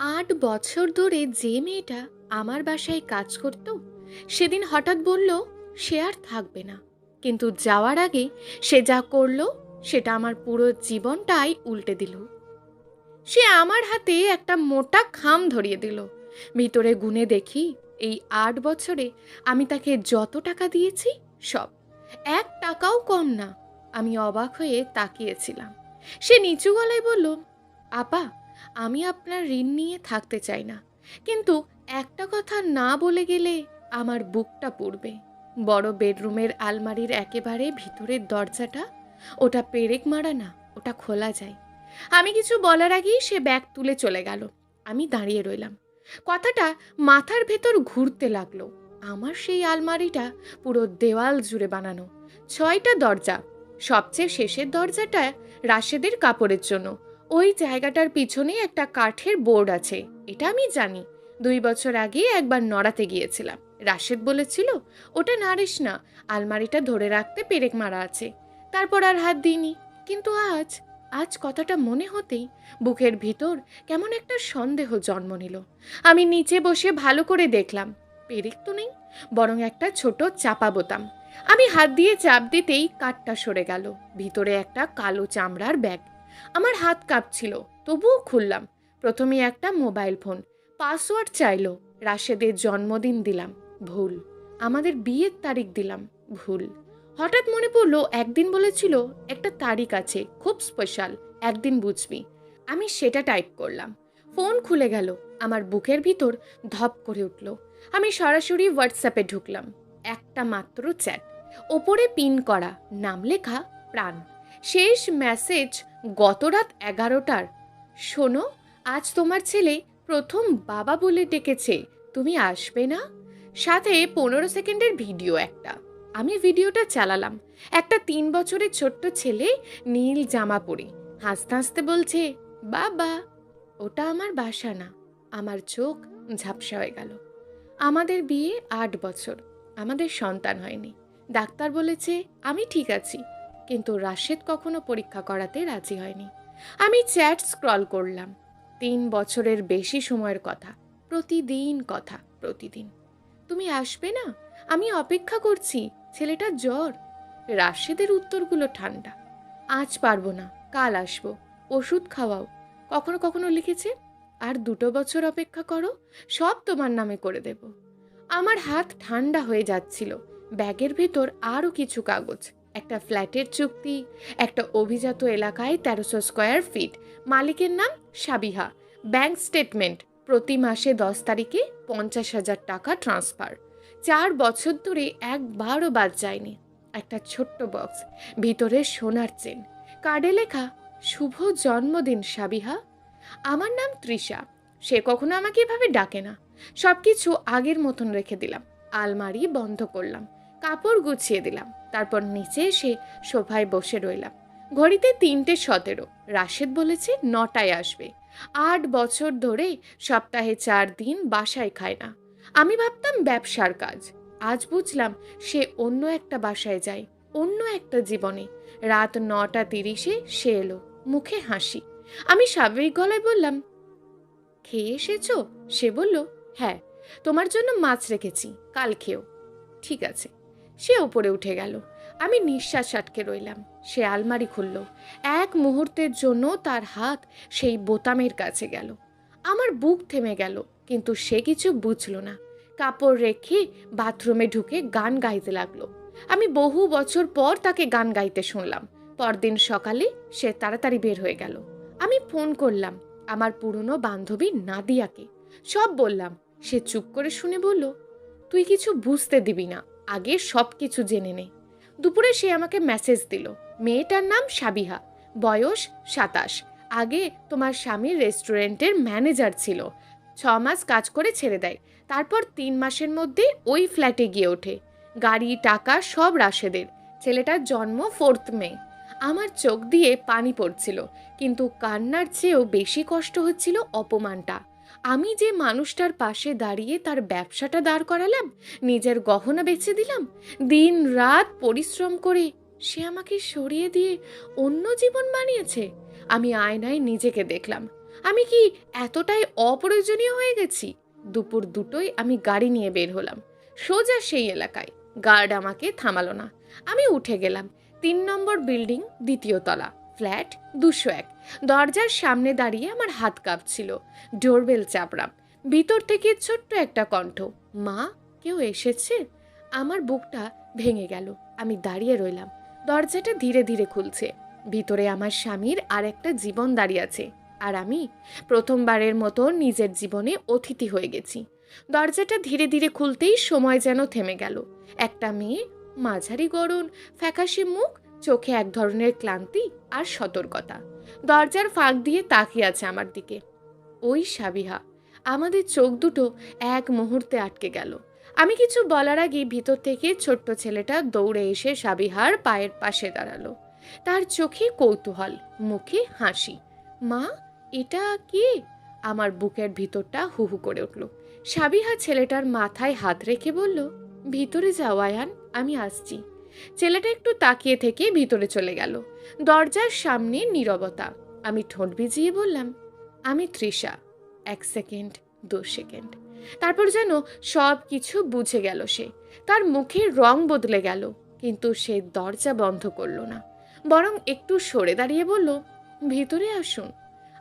8 বছর ধরে যে মেয়েটা আমার বাসায় কাজ করত সেদিন হঠাৎ বলল সে আর থাকবে না। কিন্তু যাওয়ার আগে সে যা করলো সেটা আমার পুরো জীবনটাই উল্টে দিল। সে আমার হাতে একটা মোটা খাম ধরিয়ে দিল। ভিতরে গুনে দেখি এই 8 বছরে আমি তাকে যত টাকা দিয়েছি সব, 1 টাকাও কম না। আমি অবাক হয়ে তাকিয়েছিলাম। সে নিচু গলায় বলল, আপা, আমি আপনার ঋণ নিয়ে থাকতে চাই না, কিন্তু একটা কথা না বলে গেলে আমার বুকটা পুড়বে। বড় বেডরুমের আলমারির একেবারে ভিতরের দরজাটা, ওটা পেরেক মারা না, ওটা খোলা যায়। আমি কিছু বলার আগেই সে ব্যাগ তুলে চলে গেল। আমি দাঁড়িয়ে রইলাম। কথাটা মাথার ভেতর ঘুরতে লাগলো। আমার সেই আলমারিটা পুরো দেওয়াল জুড়ে বানানো, 6টা দরজা। সবচেয়ে শেষের দরজাটা রাশেদের কাপড়ের জন্য। ওই জায়গাটার পিছনে একটা কাঠের বোর্ড আছে, এটা আমি জানি। 2 বছর আগে একবার নড়াতে গিয়েছিলাম, রাশেদ বলেছিল ওটা নাড়িস না, আলমারিটা ধরে রাখতে পেরেক মারা আছে। তারপর আর হাত দিইনি। কিন্তু আজ আজ কথাটা মনে হতেই বুকের ভিতর কেমন একটা সন্দেহ জন্ম নিল। আমি নিচে বসে ভালো করে দেখলাম, পেরেক তো নেই, বরং একটা ছোট চাপা বোতাম। আমি হাত দিয়ে চাপ দিতেই কাঠটা সরে গেল। ভিতরে একটা কালো চামড়ার ব্যাগ। আমার হাত কাঁপছিল, তবুও খুললাম। প্রথমে একটা মোবাইল ফোন, পাসওয়ার্ড চাইলো। রাশেদের জন্মদিন দিলাম, ভুল। আমাদের বিয়ের তারিখ দিলাম, ভুল। হঠাৎ মনে পড়লো একদিন বলেছিল একটা তারিখ আছে খুব স্পেশাল, একদিন বুঝবি। আমি সেটা টাইপ করলাম। ফোন খুলে গেল। আমার বুকের ভিতর ধপ করে উঠল। আমি সরাসরি হোয়াটসঅ্যাপে ঢুকলাম। একটা মাত্র চ্যাট, ওপরে পিন করা, নাম লেখা প্রাণ। শেষ মেসেজ গত রাত 11টার। শোনো, আজ তোমার ছেলে প্রথম বাবা বলে ডেকেছে, তুমি আসবে না? সাথে 15 সেকেন্ডের ভিডিও একটা। আমি ভিডিওটা চালালাম। একটা 3 বছরের ছোট্ট ছেলে নীল জামা পরে হাসতে হাসতে বলছে, বাবা। ওটা আমার বাসা না। আমার চোখ ঝাপসা হয়ে গেল। আমাদের বিয়ে 8 বছর, আমাদের সন্তান হয়নি। ডাক্তার বলেছে আমি ঠিক আছি, কিন্তু রাশেদ কখনো পরীক্ষা করাতে রাজি হয়নি। আমি চ্যাট স্ক্রল করলাম। 3 বছরের বেশি সময়ের কথা, প্রতিদিন কথা, প্রতিদিন। তুমি আসবে না? আমি অপেক্ষা করছি, ছেলেটার জ্বর। রাশেদের উত্তরগুলো ঠান্ডা, আজ পারবো না, কাল আসবো, ওষুধ খাওয়াও। কখনো কখনো লিখেছে, আর 2 বছর অপেক্ষা করো, সব তোমার নামে করে দেব। আমার হাত ঠান্ডা হয়ে যাচ্ছিল। ব্যাগের ভেতর আরও কিছু কাগজ, একটা ফ্ল্যাটের চুক্তি, একটা অভিজাত এলাকায় 1300 স্কোয়ার ফিট, মালিকের নাম সাবিহা, ব্যাংক স্টেটমেন্ট, প্রতি মাসে 10 তারিখে 50,000 টাকা ট্রান্সফার। 4 বছর ধরে একবারও বাদ যায়নি। একটা ছোট্ট বক্স, ভিতরে সোনার চেন, কার্ডে লেখা, শুভ জন্মদিন সাবিহা। আমার নাম তৃষা। সে কখনো আমাকে এভাবে ডাকে না। সবকিছু আগের মতন রেখে দিলাম। আলমারি বন্ধ করলাম, কাপড় গুছিয়ে দিলাম। তারপর নিচে এসে সোফায় বসে রইলাম। ঘড়িতে 3:17। রাশেদ বলেছে 9টায় আসবে। 8 বছর ধরে সপ্তাহে 4 দিন বাসায় খায় না। আমি ভাবতাম ব্যবসার কাজ। আজ বুঝলাম সে অন্য একটা বাসায় যায়, অন্য একটা জীবনে। রাত 9:30-এ সে এলো, মুখে হাসি। আমি স্বাভাবিক গলায় বললাম, খেয়ে এসেছো? সে বলল, হ্যাঁ, তোমার জন্য মাছ রেখেছি, কাল খেও। ঠিক আছে। সে ওপরে উঠে গেল। আমি নিঃশ্বাস আটকে রইলাম। সে আলমারি খুলল। এক মুহূর্তের জন্য তার হাত সেই বোতামের কাছে গেল। আমার বুক থেমে গেল, কিন্তু সে কিছু বুঝল না। কাপড় রেখে বাথরুমে ঢুকে গান গাইতে লাগলো। আমি বহু বছর পর তাকে গান গাইতে শুনলাম। পরদিন সকালে সে তাড়াতাড়ি বের হয়ে গেল। আমি ফোন করলাম আমার পুরনো বান্ধবী নাদিয়াকে, সব বললাম। সে চুপ করে শুনে বলল, তুই কিছু বুঝতে দিবি না, আগে সব কিছু জেনে নে। দুপুরে সে আমাকে মেসেজ দিল। মেয়েটার নাম সাবিহা, বয়স 27। আগে তোমার স্বামীর রেস্টুরেন্টের ম্যানেজার ছিল, 6 মাস কাজ করে ছেড়ে দেয়। তারপর 3 মাসের মধ্যে ওই ফ্ল্যাটে গিয়ে ওঠে। গাড়ি টাকা সব রাশেদের। ছেলেটার জন্ম 4 মে। আমার চোখ দিয়ে পানি পড়ছিল, কিন্তু কান্নার চেয়েও বেশি কষ্ট হচ্ছিল অপমানটা। আমি যে মানুষটার পাশে দাঁড়িয়ে তার ব্যবসাটা দাঁড় করালাম, নিজের গহনা বেচে দিলাম, দিন রাত পরিশ্রম করে, সে আমাকে সরিয়ে দিয়ে অন্য জীবন বানিয়েছে। আমি আয়নায় নিজেকে দেখলাম। আমি কি এতটাই অপ্রয়োজনীয় হয়ে গেছি? দুপুর 2টোয় আমি গাড়ি নিয়ে বের হলাম, সোজা সেই এলাকায়। গার্ড আমাকে থামালো না। আমি উঠে গেলাম। 3 নম্বর বিল্ডিং, 2য় তলা, ফ্ল্যাট 201। দরজার সামনে দাঁড়িয়ে আমার হাত কাঁপছিল। ডোরবেল চাপড়াম। ভিতর থেকে ছোট্ট একটা কণ্ঠ, মা, কেউ এসেছে? আমার বুকটা ভেঙে গেল। আমি দাঁড়িয়ে রইলাম। দরজাটা ধীরে ধীরে খুলছে। ভিতরে আমার স্বামীর আর একটা জীবন দাঁড়িয়ে আছে, আর আমি প্রথমবারের মতো নিজের জীবনে অতিথি হয়ে গেছি। দরজাটা ধীরে ধীরে খুলতেই সময় যেন থেমে গেল। একটা মেয়ে, মাঝারি গড়ন, ফ্যাকাশে মুখ, চোখে এক ধরনের ক্লান্তি আর সতর্কতা, দরজার ফাঁক দিয়ে তাকিয়ে আছে আমার দিকে। ওই সাবিহা। আমাদের চোখ দুটো এক মুহূর্তে আটকে গেল। আমি কিছু বলার আগে ভিতর থেকে ছোট্ট ছেলেটা দৌড়ে এসে সাবিহার পায়ের পাশে দাঁড়ালো। তার চোখে কৌতূহল, মুখে হাসি। মা, এটা কে? আমার বুকের ভিতরটা হু হু করে উঠল। সাবিহা ছেলেটার মাথায় হাত রেখে বলল, ভিতরে যাও আয়ান, আমি আসছি। ছেলেটা একটু তাকিয়ে থেকে ভিতরে চলে গেল। দরজার সামনে নীরবতা। আমি ঠোঁট ভিজিয়ে বললাম, আমি তৃষা। 1 সেকেন্ড, 2 সেকেন্ড, তারপর যেন সব কিছু বুঝে গেল সে। তার মুখের রং বদলে গেল, কিন্তু সে দরজা বন্ধ করলো না, বরং একটু সরে দাঁড়িয়ে বলল, ভিতরে আসুন।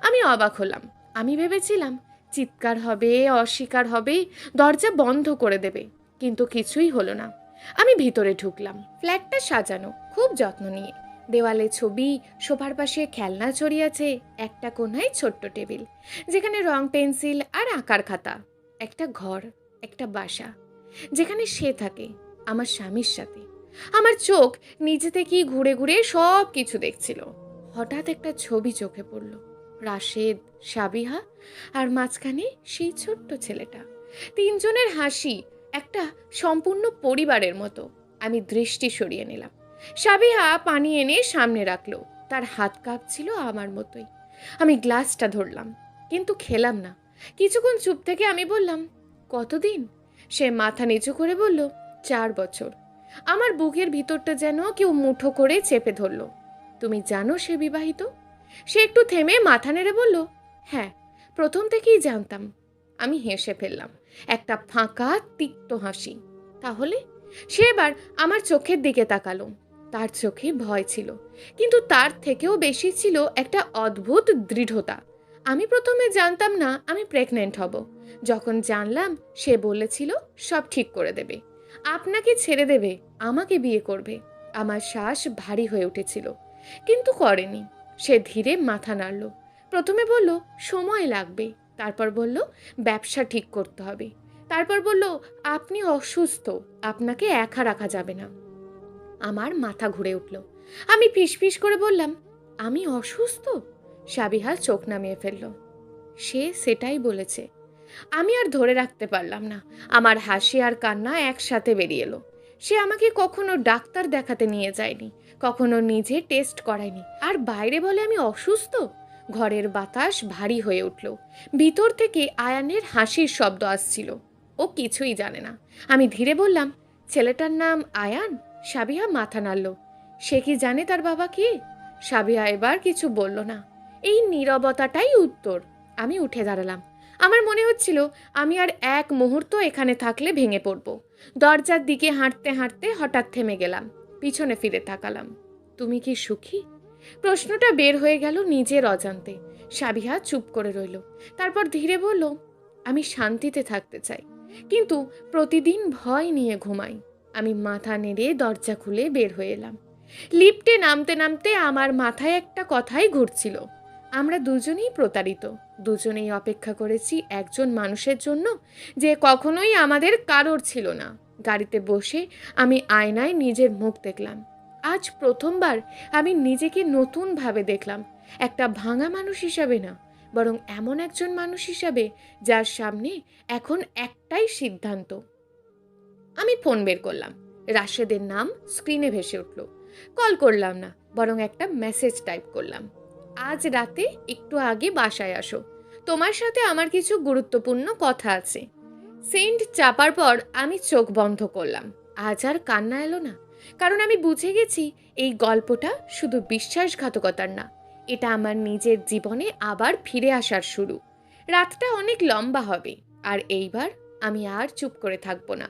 আমি অবাক হলাম। আমি ভেবেছিলাম চিৎকার হবে, অস্বীকার হবে, দরজা বন্ধ করে দেবে, কিন্তু কিছুই হলো না। আমি ভিতরে ঢুকলাম। ফ্ল্যাটটা সাজানো খুব যত্ন নিয়ে। দেওয়ালে ছবি, সোফার পাশে খেলনা ছড়িয়েছে, একটা কোণায় ছোট্ট টেবিল যেখানে রং পেন্সিল আর আঁকার খাতা। একটা ঘর, একটা বাসা যেখানে সে থাকে আমার স্বামীর সাথে। আমার চোখ নিজে থেকেই ঘুরে ঘুরে সব কিছু দেখছিল। হঠাৎ একটা ছবি চোখে পড়ল, রাশেদ, সাবিহা, আর মাঝখানে সেই ছোট্ট ছেলেটা। 3জনের হাসি, একটা সম্পূর্ণ পরিবারের মতো। আমি দৃষ্টি সরিয়ে নিলাম। সাবিহা পানি এনে সামনে রাখলো। তার হাত কাঁপছিল আমার মতোই। আমি গ্লাসটা ধরলাম, কিন্তু খেলাম না। কিছুক্ষণ চুপ থেকে আমি বললাম, কতদিন? সে মাথা নিচু করে বলল, 4 বছর। আমার বুকের ভিতরটা যেন কেউ মুঠো করে চেপে ধরল। তুমি জানো সে বিবাহিত? সে একটু থেমে মাথা নেড়ে বলল, হ্যাঁ, প্রথম থেকেই জানতাম। আমি হেসে ফেললাম, একটা ফাঁকা তিক্ত হাসি। তাহলে? সে এবার আমার চোখের দিকে তাকালো। তার চোখে ভয় ছিল, কিন্তু তার থেকেও বেশি ছিল একটা অদ্ভুত দৃঢ়তা। আমি প্রথমে জানতাম না আমি প্রেগনেন্ট হব। যখন জানলাম, সে বলেছিল সব ঠিক করে দেবে, আপনাকে ছেড়ে দেবে, আমাকে বিয়ে করবে। আমার শ্বাস ভারী হয়ে উঠেছিল, কিন্তু করেনি। সে ধীরে মাথা নাড়ল। প্রথমে বলল সময় লাগবে, তারপর বলল ব্যবসা ঠিক করতে হবে, তারপর বলল আপনি অসুস্থ, আপনাকে একা রাখা যাবে না। আমার মাথা ঘুরে উঠল। আমি ফিসফিস করে বললাম, আমি অসুস্থ? সাবিহা চোখ নামিয়ে ফেলল। সে সেটাই বলেছে। আমি আর ধরে রাখতে পারলাম না। আমার হাসি আর কান্না একসাথে বেরিয়ে এলো। সে আমাকে কখনো ডাক্তার দেখাতে নিয়ে যায়নি, কখনো নিজে টেস্ট করায়নি, আর বাইরে বলে আমি অসুস্থ। ঘরের বাতাস ভারী হয়ে উঠল। ভিতর থেকে আয়ানের হাসির শব্দ আসছিল। ও কিছুই জানে না। আমি ধীরে বললাম, ছেলেটার নাম আয়ান? সাবিহা মাথা নাড়ল। সে কি জানে তার বাবা কে? সাবিহা এবার কিছু বলল না। এই নীরবতাটাই উত্তর। আমি উঠে দাঁড়ালাম। আমার মনে হচ্ছিল আমি আর এক মুহূর্ত এখানে থাকলে ভেঙে পড়ব। দরজার দিকে হাঁটতে হাঁটতে হঠাৎ থেমে গেলাম, পিছনে ফিরে তাকালাম। তুমি কি সুখী? প্রশ্নটা বের হয়ে গেল নিজের অজান্তে। সাবিহা চুপ করে রইল, তারপর ধীরে বলল, আমি শান্তিতে থাকতে চাই, কিন্তু প্রতিদিন ভয় নিয়ে ঘুমাই। আমি মাথা নেড়ে দরজা খুলে বের হয়ে এলাম। লিফটে নামতে নামতে আমার মাথায় একটা কথাই ঘুরছিল, আমরা দুজনেই প্রতারিত, দুজনেই অপেক্ষা করেছি একজন মানুষের জন্য যে কখনোই আমাদের কারোর ছিল না। গাড়িতে বসে আমি আয়নায় নিজের মুখ দেখলাম। আজ প্রথমবার আমি নিজেকে নতুনভাবে দেখলাম, একটা ভাঙা মানুষ হিসাবে না, বরং এমন একজন মানুষ হিসাবে যার সামনে এখন একটাই সিদ্ধান্ত। আমি ফোন বের করলাম। রাশেদের নাম স্ক্রিনে ভেসে উঠল। কল করলাম না, বরং একটা মেসেজ টাইপ করলাম, আজ রাতে একটু আগে বাসায় আসো, তোমার সাথে আমার কিছু গুরুত্বপূর্ণ কথা আছে। সেন্ড চাপার পর আমি চোখ বন্ধ করলাম। আজ আর কান্না এলো না, কারণ আমি বুঝে গেছি এই গল্পটা শুধু বিশ্বাসঘাতকতার না, এটা আমার নিজের জীবনে আবার ফিরে আসার শুরু। রাতটা অনেক লম্বা হবে, আর এইবার আমি আর চুপ করে থাকবো না।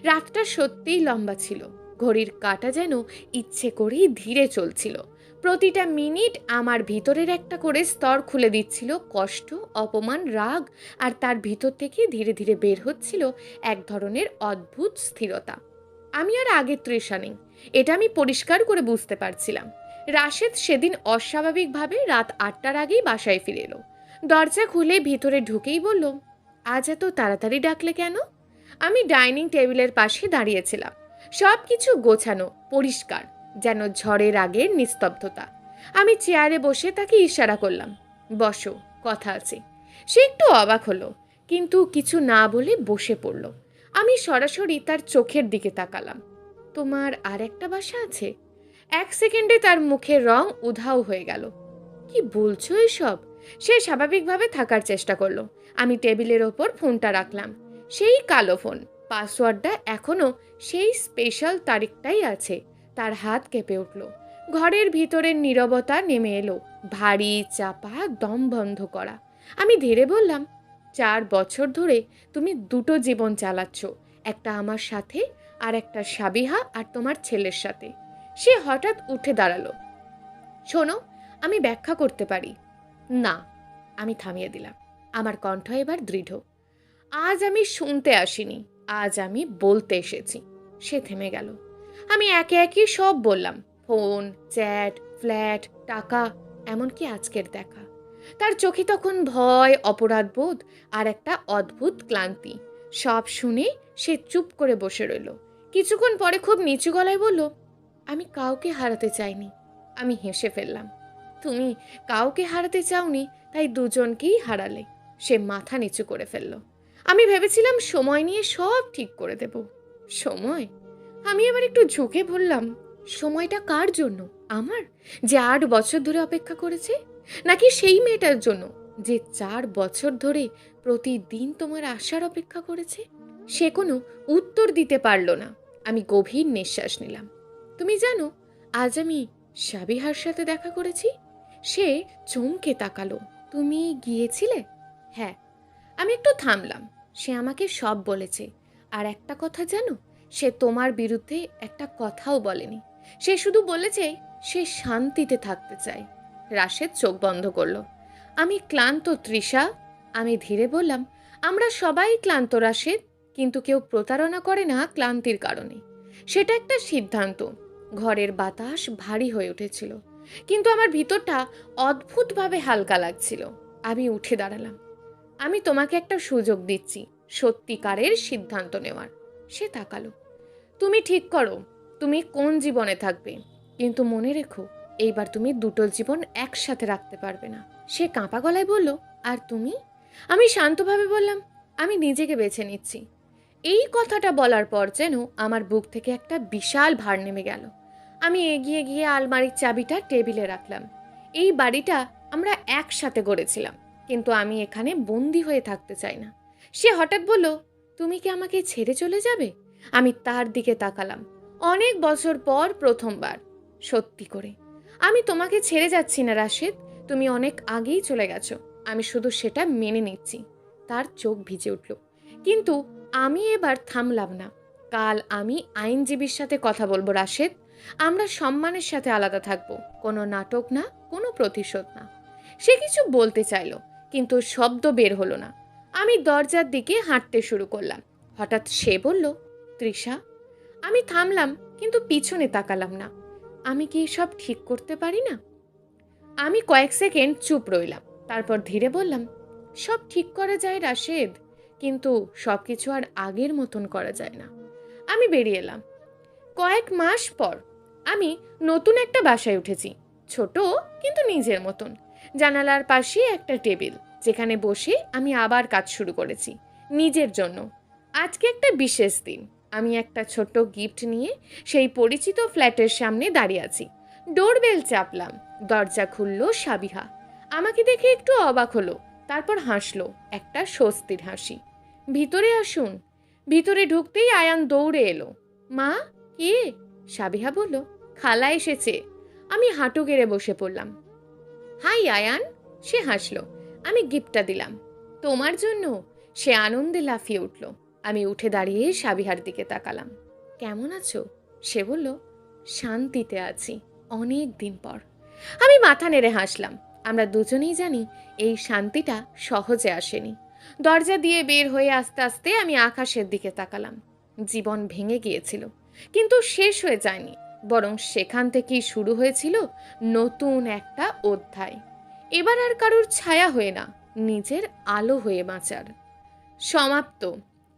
রাতটা সত্যিই লম্বা ছিল। ঘড়ির কাঁটা যেন ইচ্ছে করেই ধীরে চলছিল। প্রতিটা মিনিট আমার ভিতরের একটা করে স্তর খুলে দিচ্ছিল কষ্ট, অপমান, রাগ, আর তার ভিতর থেকে ধীরে ধীরে বের হচ্ছিল এক ধরনের অদ্ভুত স্থিরতা। আমি আর আগের তৃষা নেই, এটা আমি পরিষ্কার করে বুঝতে পারছিলাম। রাশেদ সেদিন অস্বাভাবিকভাবে রাত 8টার আগেই বাসায় ফিরে এলো। দরজা খুলে ভিতরে ঢুকেই বলল, আজ এত তাড়াতাড়ি ডাকলে কেন? আমি ডাইনিং টেবিলের পাশে দাঁড়িয়েছিলাম, সব কিছু গোছানো, পরিষ্কার, যেন ঝড়ের আগের নিস্তব্ধতা। আমি চেয়ারে বসে তাকে ইশারা করলাম, বসো, কথা আছে। সে একটু অবাক হলো, কিন্তু কিছু না বলে বসে পড়ল। আমি সরাসরি তার চোখের দিকে তাকালাম। তোমার আর একটা বাসা আছে? 1 সেকেন্ডে তার মুখের রং উধাও হয়ে গেল। কি বলছো এসব? সে স্বাভাবিকভাবে থাকার চেষ্টা করলো। আমি টেবিলের ওপর ফোনটা রাখলাম। সেই কালো ফোন, পাসওয়ার্ডটা এখনো সেই স্পেশাল তারিখটাই আছে। তার হাত কেঁপে উঠল। ঘরের ভিতরের নীরবতা নেমে এলো, ভারী, চাপা, দম বন্ধ করা। আমি ধীরে বললাম, 4 বছর ধরে তুমি দুটো জীবন চালাচ্ছ, একটা আমার সাথে, আর একটা সাবিহা আর তোমার ছেলের সাথে। সে হঠাৎ উঠে দাঁড়ালো। শোনো, আমি ব্যাখ্যা করতে পারি। না, আমি থামিয়ে দিলাম। আমার কণ্ঠ এবার দৃঢ়। আজ আমি শুনতে আসিনি, আজ আমি বলতে এসেছি। সে থেমে গেল। আমি একে একে সব বললাম, ফোন, চ্যাট, ফ্ল্যাট, টাকা, এমনকি আজকের দেখা। তার চোখে তখন ভয়, অপরাধবোধ আর একটা অদ্ভুত ক্লান্তি। সব শুনে সে চুপ করে বসে রইল। কিছুক্ষণ পরে খুব নিচু গলায় বলল, আমি কাউকে হারাতে চাইনি। আমি হেসে ফেললাম। তুমি কাউকে হারাতে চাওনি, তাই দুজনকেই হারালে। সে মাথা নিচু করে ফেলল। আমি ভেবেছিলাম সময় নিয়ে সব ঠিক করে দেব। সময়? আমি এবার একটু ঝুঁকে বললাম, সময়টা কার জন্য? আমার, যে 8 বছর ধরে অপেক্ষা করেছে, নাকি সেই মেয়েটার জন্য যে 4 বছর ধরে প্রতিদিন তোমার আসার অপেক্ষা করেছে? সে কোনো উত্তর দিতে পারল না। আমি গভীর নিঃশ্বাস নিলাম। তুমি জানো, আজ আমি সাবিহার সাথে দেখা করেছি। সে চমকে তাকালো। তুমি গিয়েছিলে? হ্যাঁ। আমি একটু থামলাম। সে আমাকে সব বলেছে। আর একটা কথা জানো, সে তোমার বিরুদ্ধে একটা কথাও বলেনি। সে শুধু বলেছে সে শান্তিতে থাকতে চায়। রাশেদ চোখ বন্ধ করলো। আমি ক্লান্ত তৃষা। আমি ধীরে বললাম, আমরা সবাই ক্লান্ত রাশেদ, কিন্তু কেউ প্রতারণা করে না ক্লান্তির কারণে। সেটা একটা সিদ্ধান্ত। ঘরের বাতাস ভারী হয়ে উঠেছিল, কিন্তু আমার ভিতরটা অদ্ভুতভাবে হালকা লাগছিল। আমি উঠে দাঁড়ালাম। আমি তোমাকে একটা সুযোগ দিচ্ছি সত্যিকারের সিদ্ধান্ত নেওয়ার। সে তাকালো। তুমি ঠিক করো তুমি কোন জীবনে থাকবে, কিন্তু মনে রেখো, এইবার তুমি দুটো জীবন একসাথে রাখতে পারবে না। সে কাঁপা গলায় বলল, আর তুমি? আমি শান্তভাবে বললাম, আমি নিজেকে বেছে নিচ্ছি। এই কথাটা বলার পর যেন আমার বুক থেকে একটা বিশাল ভার নেমে গেল। আমি এগিয়ে গিয়ে আলমারির চাবিটা টেবিলে রাখলাম। এই বাড়িটা আমরা একসাথে গড়েছিলাম, কিন্তু আমি এখানে বন্দি হয়ে থাকতে চাই না। সে হঠাৎ বলল, তুমি কি আমাকে ছেড়ে চলে যাবে? আমি তার দিকে তাকালাম। অনেক বছর পর প্রথমবার। সত্যি করে, আমি তোমাকে ছেড়ে যাচ্ছি না রাশেদ। তুমি অনেক আগেই চলে গেছো, আমি শুধু সেটা মেনে নিচ্ছি। তার চোখ ভিজে উঠল। কিন্তু আমি এবার থামলাম না। কাল আমি আইনজীবীর সাথে কথা বলবো রাশেদ। আমরা সম্মানের সাথে আলাদা থাকবো, কোনো নাটক না, কোনো প্রতিশোধ না। সে কিছু বলতে চাইল, কিন্তু শব্দ বের হলো না। আমি দরজার দিকে হাঁটতে শুরু করলাম। হঠাৎ সে বলল, তৃষা। আমি থামলাম, কিন্তু পিছনে তাকালাম না। আমি কি সব ঠিক করতে পারি না? আমি কয়েক সেকেন্ড চুপ রইলাম, তারপর ধীরে বললাম, সব ঠিক করা যায় রাশেদ, কিন্তু সব কিছু আর আগের মতন করা যায় না। আমি বেরিয়ে এলাম। কয়েক মাস পর আমি নতুন একটা বাসায় উঠেছি। ছোট, কিন্তু নিজের মতন। জানালার পাশে একটা টেবিল, যেখানে বসে আমি আবার কাজ শুরু করেছি নিজের জন্য। আজকে একটা বিশেষ দিন। আমি একটা ছোট্ট গিফট নিয়ে সেই পরিচিত ফ্ল্যাটের সামনে দাঁড়িয়ে আছি। ডোরবেল চাপলাম। দরজা খুলল সাবিহা। আমাকে দেখে একটু অবাক হলো, তারপর হাসলো, একটা স্বস্তির হাসি। ভিতরে আসুন। ভিতরে ঢুকতেই আয়ান দৌড়ে এলো। মা, কে? সাবিহা বলল, খালা এসেছে। আমি হাঁটু গেড়ে বসে পড়লাম। হাই আয়ান। সে হাসলো। আমি গিফটটা দিলাম। তোমার জন্য। সে আনন্দে লাফিয়ে উঠল। আমি উঠে দাঁড়িয়ে সাবিহার দিকে তাকালাম। কেমন আছো? সে বলল, শান্তিতে আছি, অনেক দিন পর। আমি মাথা নেড়ে হাসলাম। আমরা দুজনেই জানি এই শান্তিটা সহজে আসেনি। দরজা দিয়ে বের হয়ে আস্তে আস্তে আমি আকাশের দিকে তাকালাম। জীবন ভেঙে গিয়েছিল, কিন্তু শেষ হয়ে যায়নি, বরং সেখান থেকেই শুরু হয়েছিল নতুন একটা অধ্যায়। এবার আর কারোর ছায়া হয়ে না, নিজের আলো হয়ে বাঁচার। সমাপ্ত।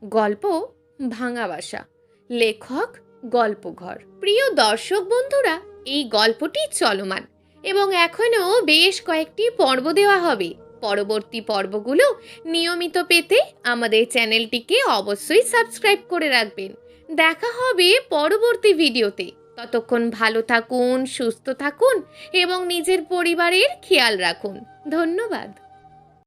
গল্প ভাঙা বাসা। লেখক গল্পঘর। প্রিয় দর্শক বন্ধুরা, এই গল্পটি চলমান এবং এখনও বেশ কয়েকটি পর্ব দেওয়া হবে। পরবর্তী পর্বগুলো নিয়মিত পেতে আমাদের চ্যানেলটিকে অবশ্যই সাবস্ক্রাইব করে রাখবেন। দেখা হবে পরবর্তী ভিডিওতে। ততক্ষণ ভালো থাকুন, সুস্থ থাকুন এবং নিজের পরিবারের খেয়াল রাখুন। ধন্যবাদ।